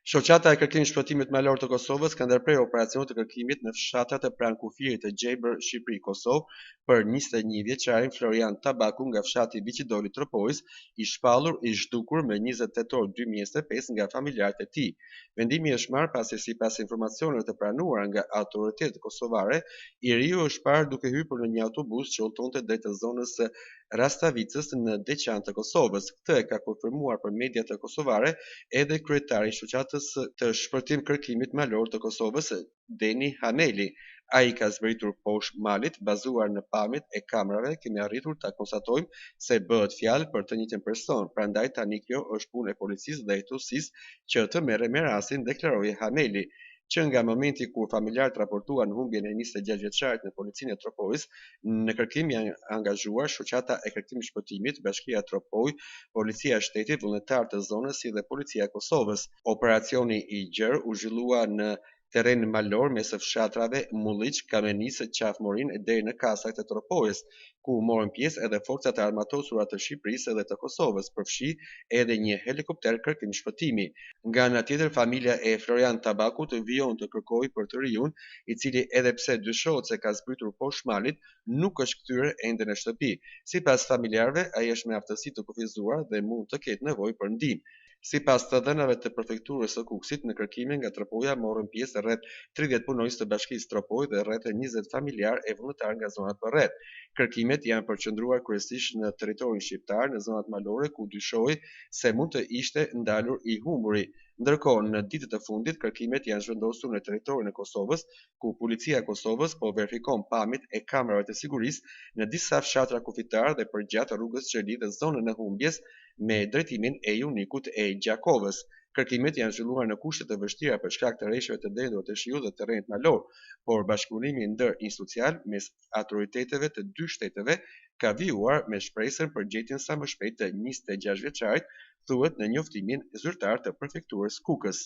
Shoqata e kërkimit shpëtimit malor të Kosovës ka ndërprer operacion të kërkimit në fshatrat e pranë kufirit të Gjebër, Shqipëri, Kosovë për 21 vjeçarin Florian Tabaku nga fshati Biçidoli Tropojës, i shpallur i zhdukur më 20 tetor 2025 nga familjarët e tij. Vendimi është marrë pasi sipas informacioneve të pranuara nga autoritetet kosovare, i riu është parë duke hyrë në një autobus që udhëtonte drejt zonës së Rastavicës në Deçan të Kosovës. Këtë e ka konfirmuar për mediat kosovare edhe kryetari i shoqatës të shpërtim kërkimit malor të Kosovës, Deni Haneli. Ai ka zbritur poshtë malit, bazuar në pamjet e kamerave, kemi arritur ta konstatojmë se bëhet fjalë për të njëjtin person. Prandaj tani kjo është punë e policisë dhe hetuesisë që të merren me rastin, deklaroi Haneli, që nga momenti kur familjarët raportuan humbjen e 26 vjeçarit në policinë e Tropojës, në kërkim janë angazhuar shoqata e kërkimit shpëtimit, Bashkia Tropoj, Policia e Shtetit, vullnetarë të zonës si dhe Policia e Kosovës. Operacioni i gjerë u zhvillua në terren malor mes fshatrave Mulliç, Kamenicë, Qafmorin deri në Kasajt e Tropojës, ku morën pjesë edhe forcat e armatosura të Shqipërisë dhe të Kosovës, përfshi edhe një helikopter kërkim shpëtimi. Nga ana tjetër, familja e Florian Tabakut vijon të kërkojë për të riun, i cili edhe pse dyshohet se ka zbritur poshtë malit, nuk është kthyer ende në shtëpi. Sipas familjarëve, ai është me aftësi të kufizuar dhe mund të ketë nevojë për ndihmë. Sipas të dhënave të prefekturës së Kukësit, në kërkimin nga Tropoja morën pjesë rreth 30 punonjës të Bashkisë Tropoj dhe rreth 20 familjarë e vullnetarë nga zonat përreth. Kërkimet janë përqendruar kryesisht në territorin shqiptar, në zonat malore ku dyshohej se mund të ishte ndalur i humburi. Ndërkohë, në ditët e fundit, kërkimet janë zhvendosur në territorin e Kosovës, ku policia e Kosovës po verifikon pamjet e kamerave të sigurisë në disa fshatra kufitar dhe përgjatë rrugës që lidhet zonën e humbjes me drejtimin e Junikut e Gjakovës. Kërkimet janë zhvilluar në kushte të vështira për shkak të rreshave të dendur të shiut dhe terrenit malor, por bashkëpunimi ndër-institucional mes autoriteteve të dy shteteve ka vijuar me shpresën për gjetjen sa më shpejt të 26 vjeçarit, thuhet në njoftimin zyrtar të prefekturës Kukës.